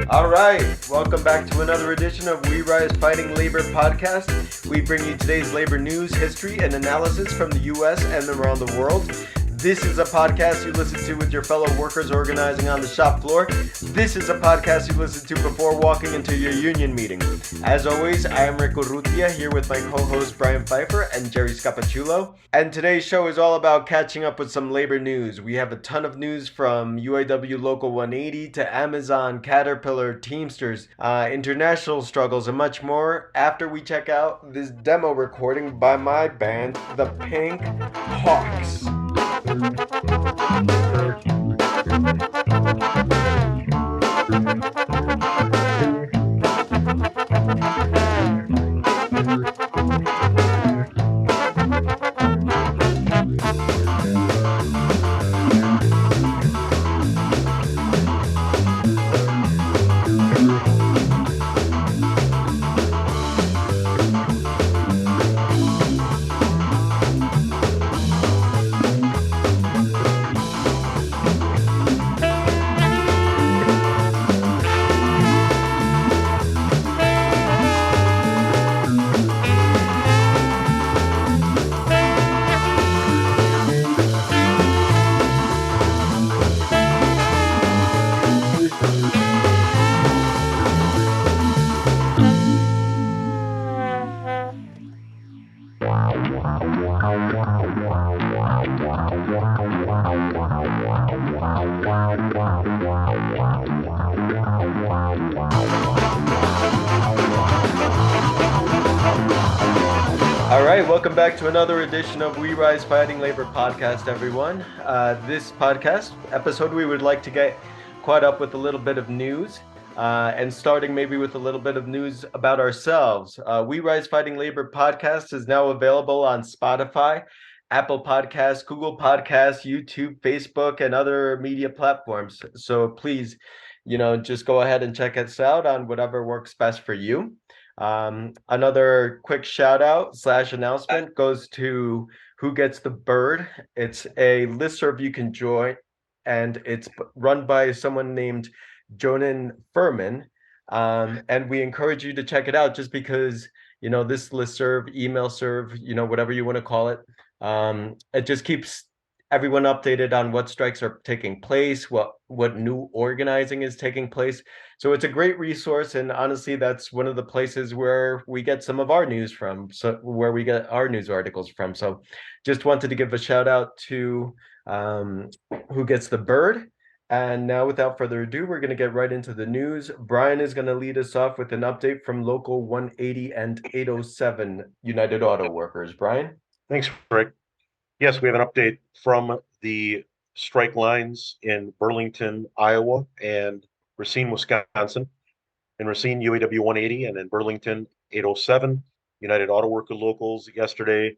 All right, welcome back to another edition of We Rise Fighting Labor podcast. We bring you today's labor news, history, and analysis from the U.S. and around the world. This is a podcast you listen to with your fellow workers organizing on the shop floor. This is a podcast you listen to before walking into your union meeting. As always, I am Rick Urrutia here with my co-hosts Brian Pfeiffer and Jerry Scapaciulo. And today's show is all about catching up with some labor news. We have a ton of news from UAW Local 180 to Amazon, Caterpillar, Teamsters, international struggles, and much more after we check out this demo recording by my band, the Pink Hawks. All right, welcome back to another edition of We Rise Fighting Labor podcast, everyone. This podcast episode, we would like to get caught up with a little bit of news and starting maybe with a little bit of news about ourselves. We Rise Fighting Labor podcast is now available on Spotify, Apple Podcasts, Google Podcasts, YouTube, Facebook, and other media platforms. So please, just go ahead and check us out on whatever works best for you. Another quick shout out / announcement goes to Who Gets the Bird. It's a listserv you can join, and it's run by someone named Jonan Furman. And we encourage you to check it out just because, this listserv, email serve, whatever you want to call it, it just keeps everyone updated on what strikes are taking place, what new organizing is taking place. So it's a great resource, and honestly, that's one of the places where we get some of our news from, so where we get our news articles from. So just wanted to give a shout out to Who Gets the Bird. And now, without further ado, we're going to get right into the news. Brian is going to lead us off with an update from Local 180 and 807 United Auto Workers. Brian? Thanks, Rick. Yes, we have an update from the strike lines in Burlington, Iowa, and Racine, Wisconsin. In Racine, UAW 180, and in Burlington, 807. United Auto Worker locals yesterday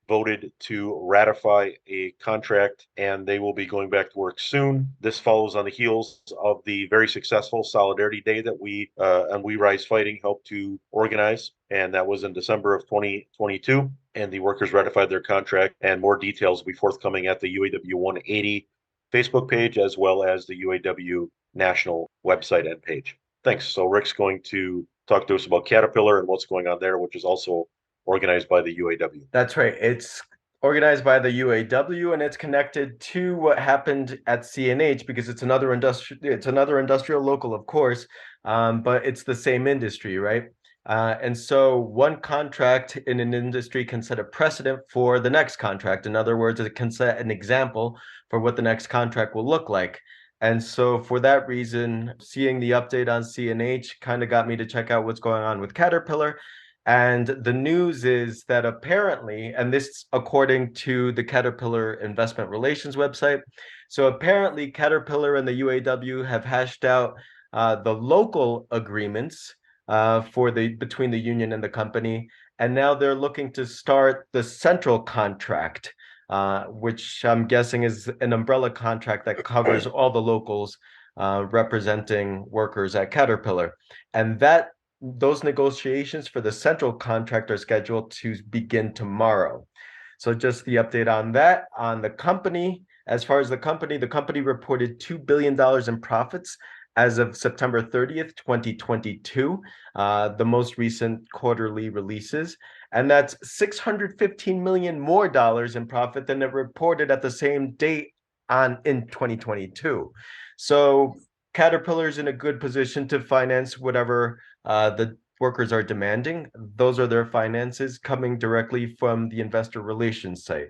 voted to ratify a contract, and they will be going back to work soon. This follows on the heels of the very successful Solidarity Day that we and We Rise Fighting helped to organize, and that was in December of 2022. And the workers ratified their contract, and more details will be forthcoming at the UAW 180 Facebook page as well as the UAW national website and page. Thanks. So Rick's going to talk to us about Caterpillar and what's going on there, which is also organized by the UAW. That's right. It's organized by the UAW, and it's connected to what happened at CNH because it's another industrial local, of course, but it's the same industry, right? And so one contract in an industry can set a precedent for the next contract. In other words, it can set an example for what the next contract will look like. And so for that reason, seeing the update on CNH kind of got me to check out what's going on with Caterpillar. And the news is that apparently, and this according to the Caterpillar Investment Relations website, so apparently Caterpillar and the UAW have hashed out the local agreements between the union and the company, and now they're looking to start the central contract, which I'm guessing is an umbrella contract that covers all the locals representing workers at Caterpillar, and those negotiations for the central contract are scheduled to begin tomorrow. So just the update on that. On the company, as far as the company reported $2 billion in profits as of September 30th, 2022, the most recent quarterly releases. And that's 615 million more dollars in profit than it reported at the same date on in 2022. So Caterpillar's in a good position to finance whatever the workers are demanding. Those are their finances coming directly from the investor relations site.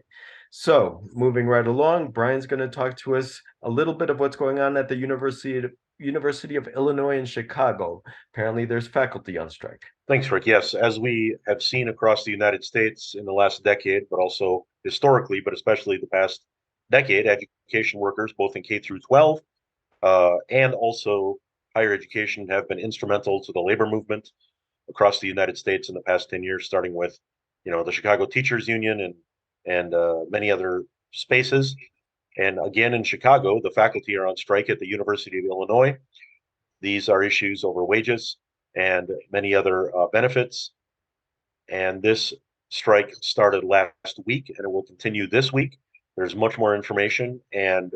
So, moving right along, Brian's going to talk to us a little bit of what's going on at the University of Illinois in Chicago. Apparently, there's faculty on strike. Thanks, Rick. Yes, as we have seen across the United States in the last decade, but also historically, but especially the past decade, education workers, both in K through 12 and also higher education, have been instrumental to the labor movement across the United States in the past 10 years, starting with, the Chicago Teachers Union and many other spaces. And again, in Chicago, the faculty are on strike at the University of Illinois. These are issues over wages and many other benefits. And this strike started last week and it will continue this week. There's much more information and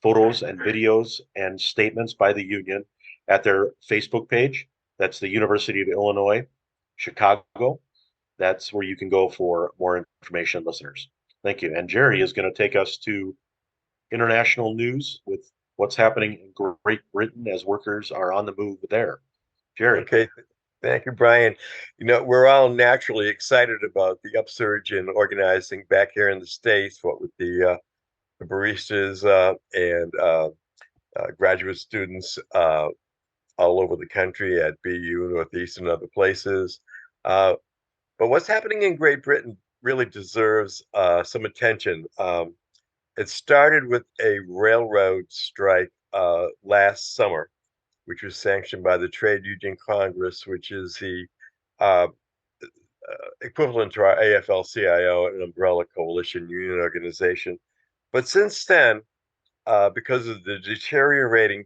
photos and videos and statements by the union at their Facebook page. That's the University of Illinois, Chicago. That's where you can go for more information, listeners. Thank you. And Jerry is going to take us to international news with what's happening in Great Britain as workers are on the move there. Jerry. Okay, thank you, Brian. We're all naturally excited about the upsurge in organizing back here in the States, what with the baristas and graduate students all over the country at BU, Northeast, and other places. But what's happening in Great Britain really deserves some attention. It started with a railroad strike last summer, which was sanctioned by the Trade Union Congress, which is the uh, equivalent to our AFL-CIO, an umbrella coalition union organization. But since then, because of the deteriorating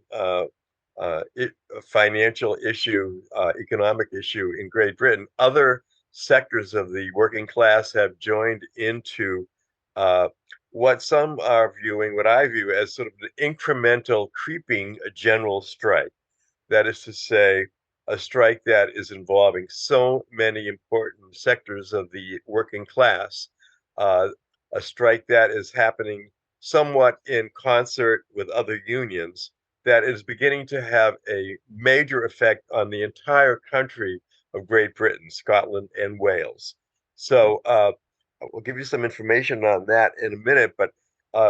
financial issue, economic issue in Great Britain, other sectors of the working class have joined into uh, what some are viewing, what I view as sort of an incremental creeping general strike. That is to say, a strike that is involving so many important sectors of the working class, uh, a strike that is happening somewhat in concert with other unions, that is beginning to have a major effect on the entire country of Great Britain, Scotland, and Wales. So we'll give you some information on that in a minute, but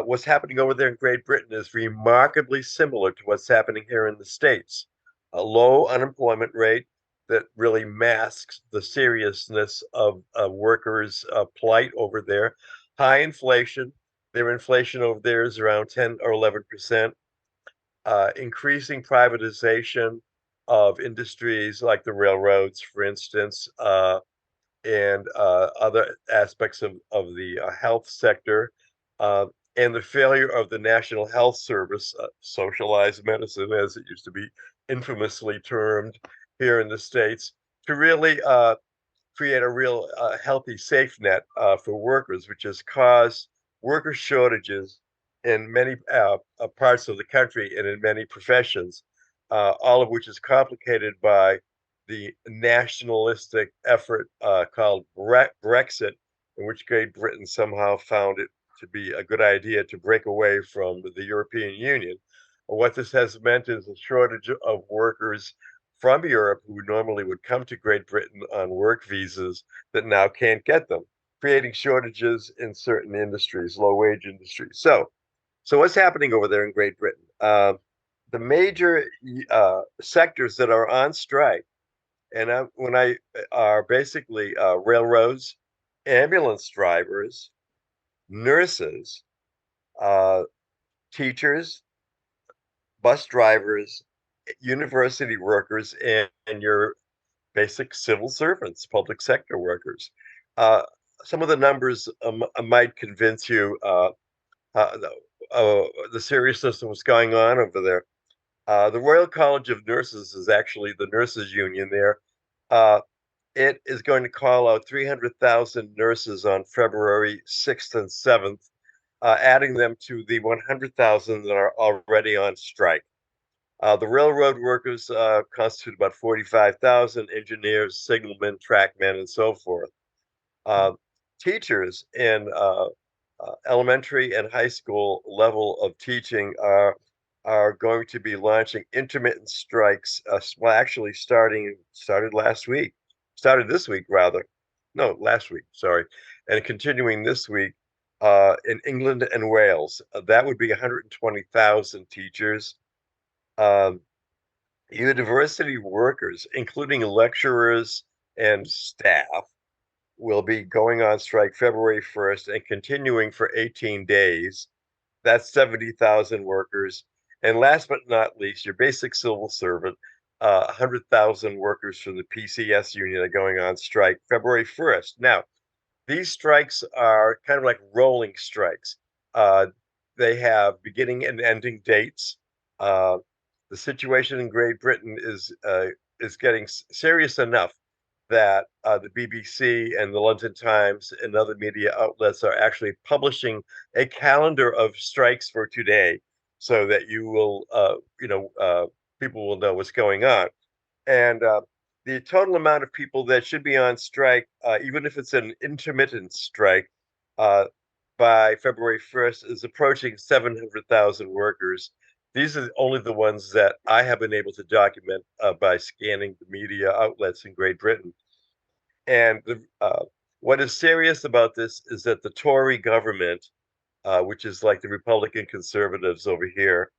what's happening over there in Great Britain is remarkably similar to what's happening here in the States. A low unemployment rate that really masks the seriousness of workers' plight over there. High inflation. Their inflation over there is around 10 or 11%. Increasing privatization of industries like the railroads, for instance, and other aspects of the health sector, uh, and the failure of the National Health Service, socialized medicine, as it used to be infamously termed here in the States, to really create a real healthy safe net for workers, which has caused worker shortages in many parts of the country and in many professions, all of which is complicated by the nationalistic effort called Brexit, in which Great Britain somehow found it to be a good idea to break away from the European Union. What this has meant is a shortage of workers from Europe who normally would come to Great Britain on work visas that now can't get them, creating shortages in certain industries, low wage industries. So what's happening over there in Great Britain? The major sectors that are on strike, and when I are basically railroads, ambulance drivers, nurses, uh, teachers, bus drivers, university workers, and your basic civil servants, public sector workers. Uh, some of the numbers might convince you uh, the seriousness of what's going on over there. The Royal College of Nurses is actually the nurses union there. Uh, it is going to call out 300,000 nurses on February 6th and 7th, adding them to the 100,000 that are already on strike. The railroad workers constitute about 45,000, engineers, signalmen, trackmen, and so forth. Uh, Teachers in elementary and high school level of teaching are going to be launching intermittent strikes. Well, actually, started this week rather. No, last week. Sorry, and continuing this week in England and Wales. That would be 120,000 teachers. Um, University workers, including lecturers and staff, will be going on strike February 1st and continuing for 18 days. That's 70,000 workers. And last but not least, your basic civil servant, 100,000 workers from the PCS union are going on strike February 1st. Now, these strikes are kind of like rolling strikes. Uh, they have beginning and ending dates. Uh, the situation in Great Britain is getting serious enough that the BBC and the London Times and other media outlets are actually publishing a calendar of strikes for today, so that people will know what's going on. And the total amount of people that should be on strike, even if it's an intermittent strike, uh, by February 1st is approaching 700,000 workers. These are only the ones that I have been able to document by scanning the media outlets in Great Britain. And what is serious about this is that the Tory government, which is like the Republican conservatives over here,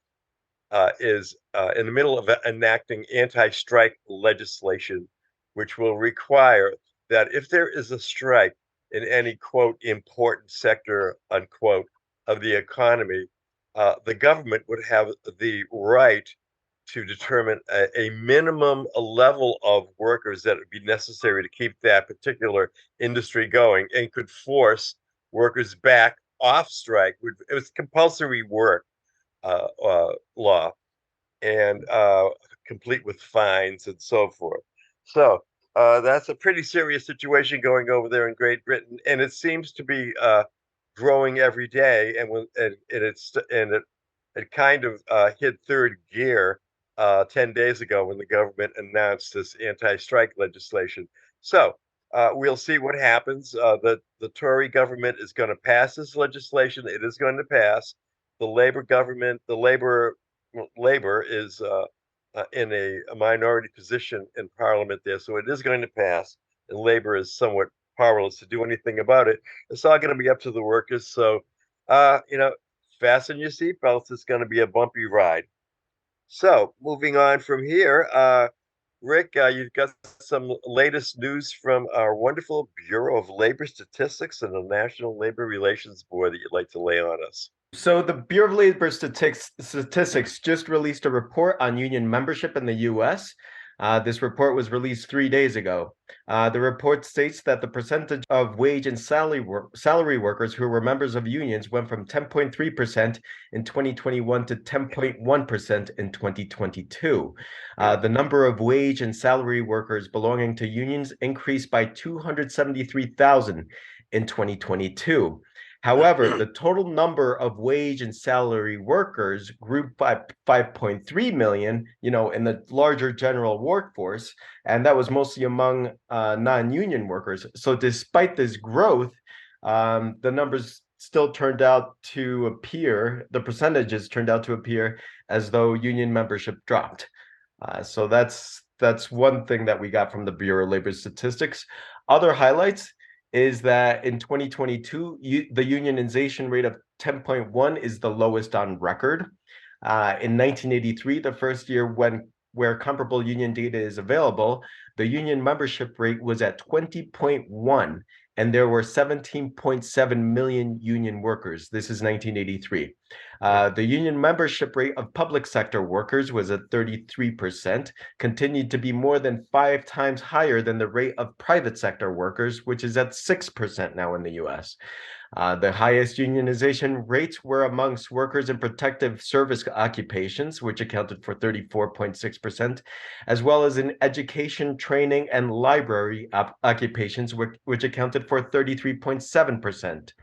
is in the middle of enacting anti-strike legislation, which will require that if there is a strike in any quote important sector unquote of the economy, the government would have the right to determine a minimum level of workers that would be necessary to keep that particular industry going, and could force workers back off strike. It was compulsory work law, and complete with fines and so forth. So that's a pretty serious situation going over there in Great Britain, and it seems to be growing every day. And it kind of hit third gear 10 days ago when the government announced this anti-strike legislation. So we'll see what happens. The Tory government is going to pass this legislation. It is going to pass. The Labor is in a minority position in Parliament there, so it is going to pass. And Labor is somewhat powerless to do anything about it. It's all going to be up to the workers. So, fasten your seatbelts. It's going to be a bumpy ride. So, moving on from here, Rick, you've got some latest news from our wonderful Bureau of Labor Statistics and the National Labor Relations Board that you'd like to lay on us. So the Bureau of Labor Statistics just released a report on union membership in the U.S. This report was released 3 days ago. The report states that the percentage of wage and salary workers who were members of unions went from 10.3% in 2021 to 10.1% in 2022. The number of wage and salary workers belonging to unions increased by 273,000 in 2022. However, the total number of wage and salary workers grew by 5.3 million, in the larger general workforce, and that was mostly among non-union workers. So despite this growth, the percentages turned out to appear as though union membership dropped. So that's one thing that we got from the Bureau of Labor Statistics. Other highlights is that in 2022, the unionization rate of 10.1 is the lowest on record. In 1983, the first year where comparable union data is available, the union membership rate was at 20.1, and there were 17.7 million union workers. This is 1983. The union membership rate of public sector workers was at 33%, continued to be more than 5 times higher than the rate of private sector workers, which is at 6% now in the US. The highest unionization rates were amongst workers in protective service occupations, which accounted for 34.6%, as well as in education, training, and library occupations, which accounted for 33.7%.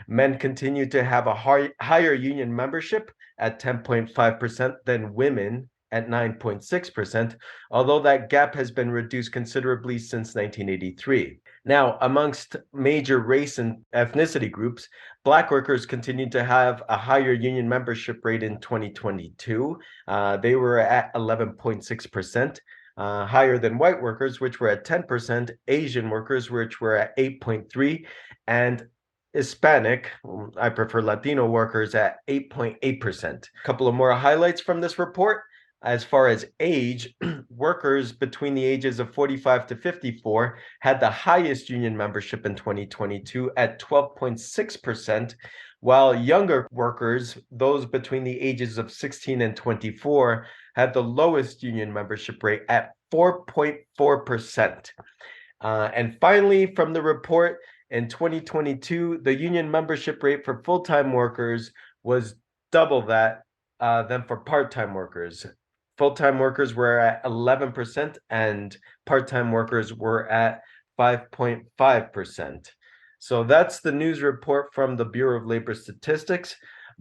Men continue to have a higher union membership at 10.5% than women at 9.6%, although that gap has been reduced considerably since 1983. Now, amongst major race and ethnicity groups, Black workers continued to have a higher union membership rate in 2022. They were at 11.6%. Higher than white workers, which were at 10%, Asian workers, which were at 8.3%, and Hispanic, I prefer Latino workers at 8.8%. A couple of more highlights from this report. As far as age, workers between the ages of 45 to 54 had the highest union membership in 2022 at 12.6%, while younger workers, those between the ages of 16 and 24, had the lowest union membership rate at 4.4%. And finally, from the report, in 2022, the union membership rate for full-time workers was double that than for part-time workers. Full-time workers were at 11% and part-time workers were at 5.5%. So that's the news report from the Bureau of Labor Statistics.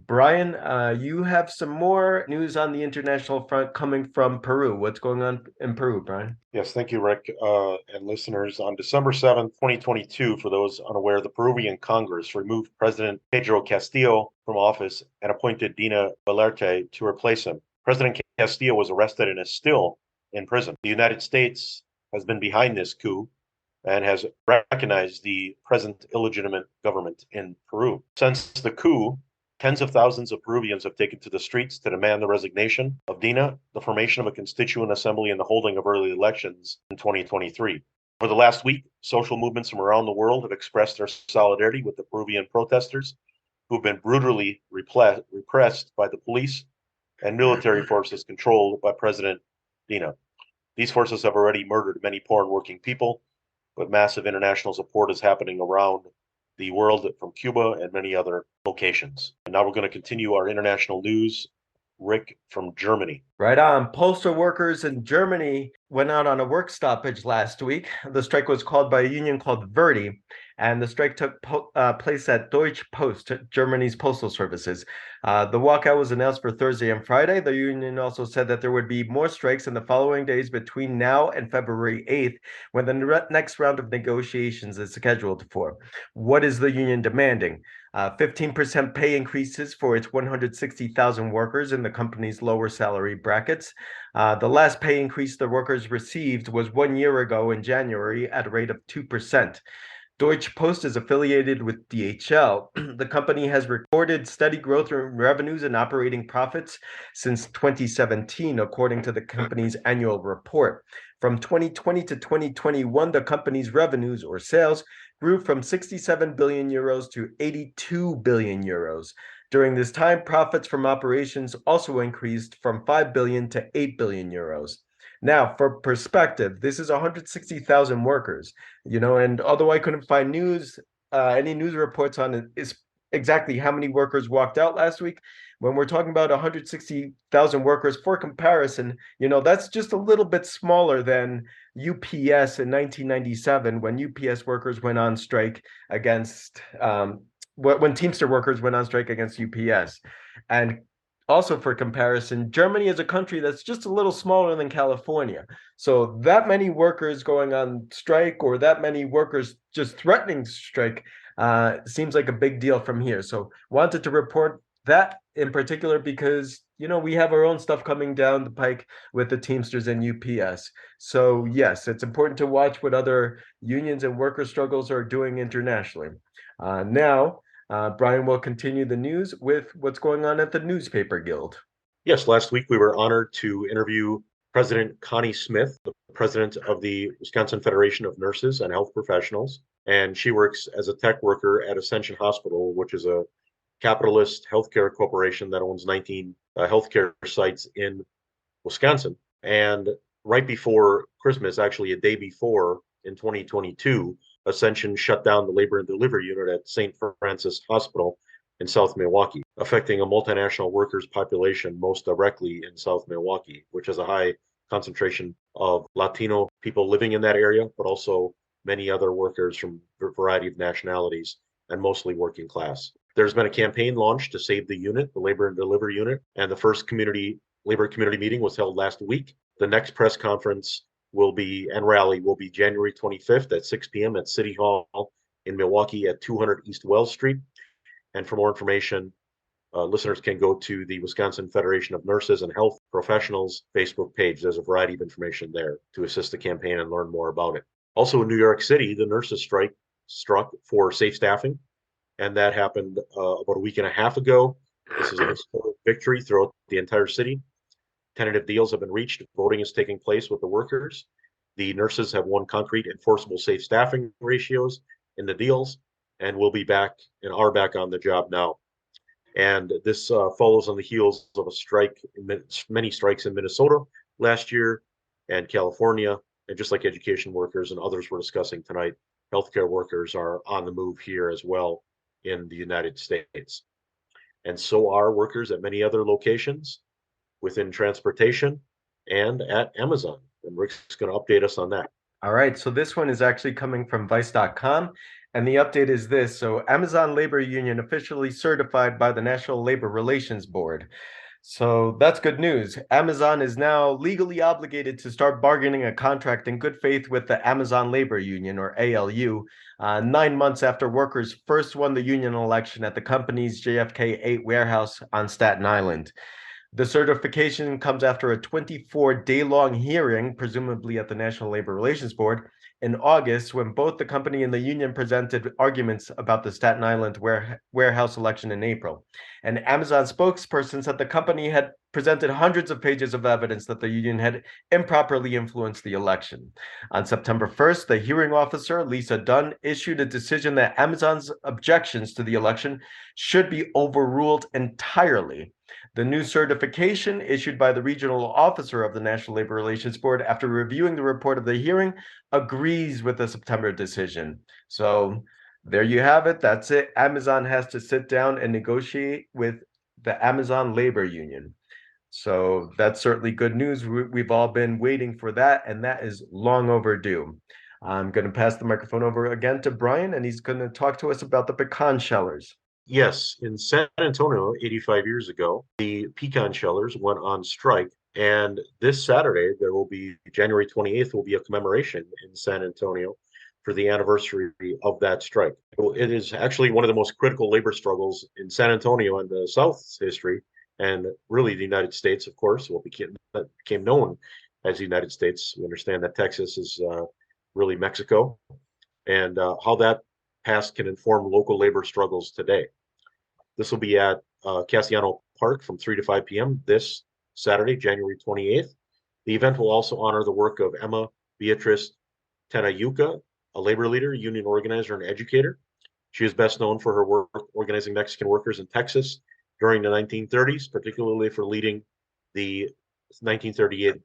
Brian, you have some more news on the international front coming from Peru. What's going on in Peru, Brian? Yes, thank you, Rick, and listeners. On December 7th, 2022, for those unaware, the Peruvian Congress removed President Pedro Castillo from office and appointed Dina Boluarte to replace him. President Castillo was arrested and is still in prison. The United States has been behind this coup and has recognized the present illegitimate government in Peru. Since the coup, tens of thousands of Peruvians have taken to the streets to demand the resignation of Dina, the formation of a constituent assembly, and the holding of early elections in 2023. For the last week, social movements from around the world have expressed their solidarity with the Peruvian protesters who've been brutally repressed by the police and military forces controlled by President Dina. These forces have already murdered many poor and working people, but massive international support is happening around the world from Cuba and many other locations. And now we're going to continue our international news. Rick from Germany. Right on. Postal workers in Germany went out on a work stoppage last week. The strike was called by a union called Verdi, and the strike took place at Deutsche Post, Germany's postal services. The walkout was announced for Thursday and Friday. The union also said that there would be more strikes in the following days between now and February 8th, when the next round of negotiations is scheduled for. What is the union demanding? 15% pay increases for its 160,000 workers in the company's lower salary brackets. The last pay increase the workers received was 1 year ago in January at a rate of 2%. Deutsche Post is affiliated with DHL. The company has recorded steady growth in revenues and operating profits since 2017, according to the company's annual report. From 2020 to 2021, the company's revenues or sales grew from 67 billion euros to 82 billion euros. During this time, profits from operations also increased from 5 billion to 8 billion euros. Now, for perspective, this is 160,000 workers, and although I couldn't find any news reports on it, is exactly how many workers walked out last week. When we're talking about 160,000 workers, for comparison, that's just a little bit smaller than UPS in 1997 when UPS workers went on strike against, when Teamster workers went on strike against UPS. And also, for comparison, Germany is a country that's just a little smaller than California. So that many workers going on strike or that many workers just threatening to strike seems like a big deal from here. So wanted to report that in particular because, we have our own stuff coming down the pike with the Teamsters and UPS. So yes, it's important to watch what other unions and worker struggles are doing internationally. Now, Brian will continue the news with what's going on at the Newspaper Guild. Yes, last week we were honored to interview President Connie Smith, the president of the Wisconsin Federation of Nurses and Health Professionals. And she works as a tech worker at Ascension Hospital, which is a capitalist healthcare corporation that owns 19 healthcare sites in Wisconsin. And right before Christmas, actually a day before in 2022, Ascension shut down the labor and delivery unit at St. Francis Hospital in South Milwaukee, affecting a multinational workers population most directly in South Milwaukee, which has a high concentration of Latino people living in that area, but also many other workers from a variety of nationalities and mostly working class. There's been a campaign launched to save the unit, the labor and delivery unit, and the first labor community meeting was held last week. The next press conference and rally will be January 25th at 6 p.m. at City Hall in Milwaukee at 200 East Wells Street. And for more information, listeners can go to the Wisconsin Federation of Nurses and Health Professionals Facebook page. There's a variety of information there to assist the campaign and learn more about it. Also in New York City, the nurses strike struck for safe staffing, and that happened about a week and a half ago. This is a historic victory throughout the entire city. Tentative deals have been reached. Voting is taking place with the workers. The nurses have won concrete enforceable safe staffing ratios in the deals and will be back and are back on the job now. And this follows on the heels of a strike, many strikes in Minnesota last year and California. And just like education workers and others we're discussing tonight, healthcare workers are on the move here as well in the United States. And so are workers at many other locations within transportation and at Amazon. And Rick's going to update us on that. All right, so this one is actually coming from Vice.com, and the update is this. So Amazon Labor Union officially certified by the National Labor Relations Board. So that's good news. Amazon is now legally obligated to start bargaining a contract in good faith with the Amazon Labor Union, or ALU, 9 months after workers first won the union election at the company's JFK 8 warehouse on Staten Island. The certification comes after a 24-day-long hearing, presumably at the National Labor Relations Board, in August, when both the company and the union presented arguments about the Staten Island warehouse election in April. An Amazon spokesperson said the company had presented hundreds of pages of evidence that the union had improperly influenced the election. On September 1st, the hearing officer, Lisa Dunn, issued a decision that Amazon's objections to the election should be overruled entirely. The new certification issued by the regional officer of the National Labor Relations Board after reviewing the report of the hearing agrees with the September decision. So there you have it. That's it. Amazon has to sit down and negotiate with the Amazon Labor Union. So that's certainly good news. We've all been waiting for that, and that is long overdue. I'm going to pass the microphone over again to Brian, and he's going to talk to us about the pecan shellers. Yes, in San Antonio 85 years ago, the pecan shellers went on strike. And this Saturday, there will be January 28th, will be a commemoration in San Antonio for the anniversary of that strike. It is actually one of the most critical labor struggles in San Antonio and the South's history, and really the United States, of course, what became known as the United States. We understand that Texas is really Mexico, and how that past can inform local labor struggles today. This will be at Castellano Park from 3 to 5 p.m. this Saturday, January 28th. The event will also honor the work of Emma Beatriz Tenayuca, a labor leader, union organizer, and educator. She is best known for her work organizing Mexican workers in Texas during the 1930s, particularly for leading the 1938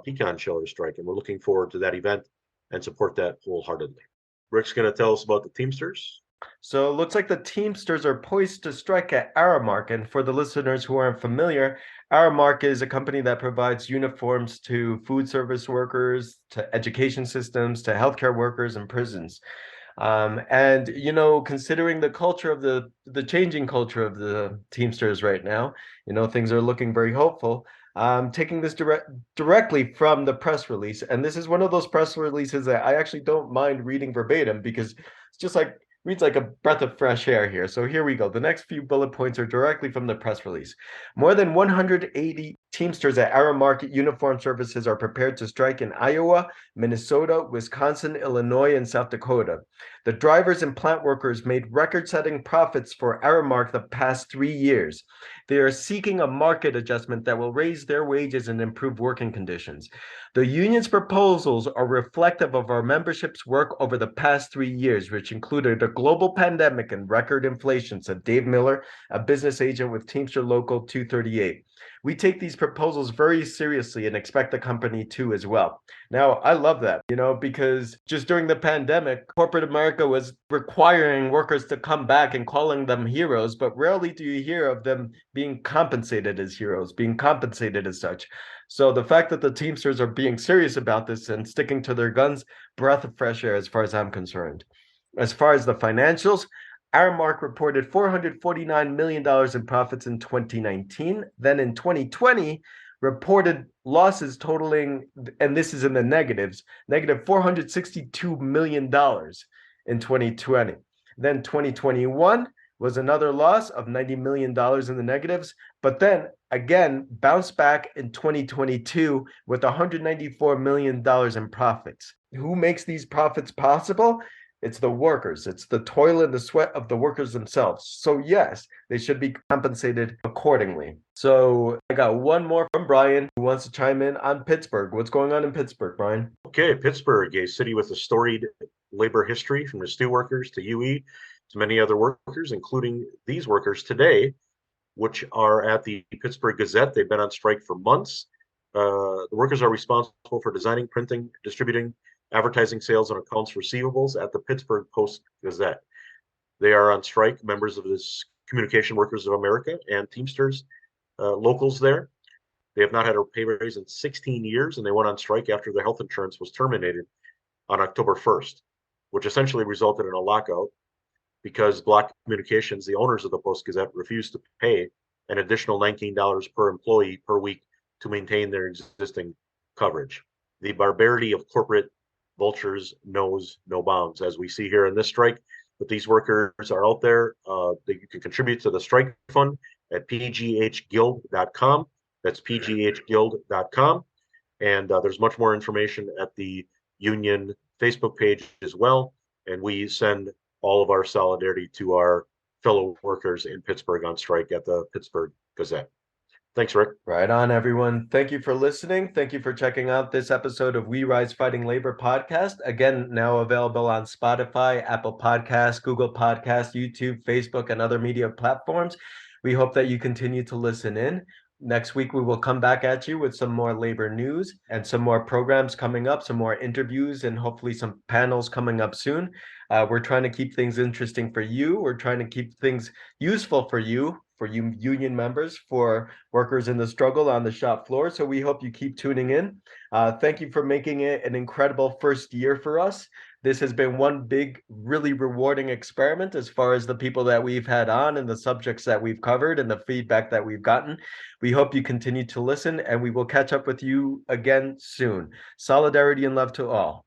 pecan sheller strike. And we're looking forward to that event and support that wholeheartedly. Rick's going to tell us about the Teamsters. So it looks like the Teamsters are poised to strike at Aramark. And for the listeners who aren't familiar, Aramark is a company that provides uniforms to food service workers, to education systems, to healthcare workers, and prisons. And you know, considering the culture of the changing culture of the Teamsters right now, you know, things are looking very hopeful. Taking this directly from the press release, and this is one of those press releases that I actually don't mind reading verbatim because it's just like reads like a breath of fresh air here. So here we go. The next few bullet points are directly from the press release. More than 180 Teamsters at Aramark Uniform Services are prepared to strike in Iowa, Minnesota, Wisconsin, Illinois, and South Dakota. The drivers and plant workers made record-setting profits for Aramark the past 3 years. They are seeking a market adjustment that will raise their wages and improve working conditions. The union's proposals are reflective of our membership's work over the past 3 years, which included a global pandemic and record inflation, said Dave Miller, a business agent with Teamster Local 238. we take these proposals very seriously and expect the company to as well. Now, I love that, because just during the pandemic, corporate America was requiring workers to come back and calling them heroes, but rarely do you hear of them being compensated as heroes, being compensated as such. So the fact that the Teamsters are being serious about this and sticking to their guns, breath of fresh air as far as I'm concerned. As far as the financials, Aramark reported $449 million in profits in 2019. Then in 2020, reported losses totaling, and this is in the negatives, negative $462 million in 2020. Then 2021 was another loss of $90 million in the negatives, but then again bounced back in 2022 with $194 million in profits. Who makes these profits possible? It's the workers. It's the toil and the sweat of the workers themselves. So yes, they should be compensated accordingly. So I got one more from Brian who wants to chime in on Pittsburgh. What's going on in Pittsburgh, Brian? Okay, Pittsburgh, a city with a storied labor history from the steelworkers to UE to many other workers, including these workers today, which are at the Pittsburgh Gazette. They've been on strike for months. The workers are responsible for designing, printing, distributing, advertising, sales, and accounts receivables at the Pittsburgh Post-Gazette. They are on strike, members of this Communication Workers of America and Teamsters locals there. They have not had a pay raise in 16 years, and they went on strike after their health insurance was terminated on October 1st, which essentially resulted in a lockout because Block Communications, the owners of the Post-Gazette, refused to pay an additional $19 per employee per week to maintain their existing coverage. The barbarity of corporate vultures knows no bounds, as we see here in this strike. But these workers are out there. You can contribute to the strike fund at pghguild.com. That's pghguild.com. And there's much more information at the union Facebook page as well. And we send all of our solidarity to our fellow workers in Pittsburgh on strike at the Pittsburgh Gazette. Thanks, Rick. Right on, everyone. Thank you for listening. Thank you for checking out this episode of We Rise Fighting Labor podcast. Again, now available on Spotify, Apple Podcasts, Google Podcasts, YouTube, Facebook, and other media platforms. We hope that you continue to listen in. Next week, we will come back at you with some more labor news and some more programs coming up, some more interviews, and hopefully some panels coming up soon. We're trying to keep things interesting for you. We're trying to keep things useful for you union members, for workers in the struggle on the shop floor. So we hope you keep tuning in. Thank you for making it an incredible first year for us. This has been one big, really rewarding experiment as far as the people that we've had on and the subjects that we've covered and the feedback that we've gotten. We hope you continue to listen, and we will catch up with you again soon. Solidarity and love to all.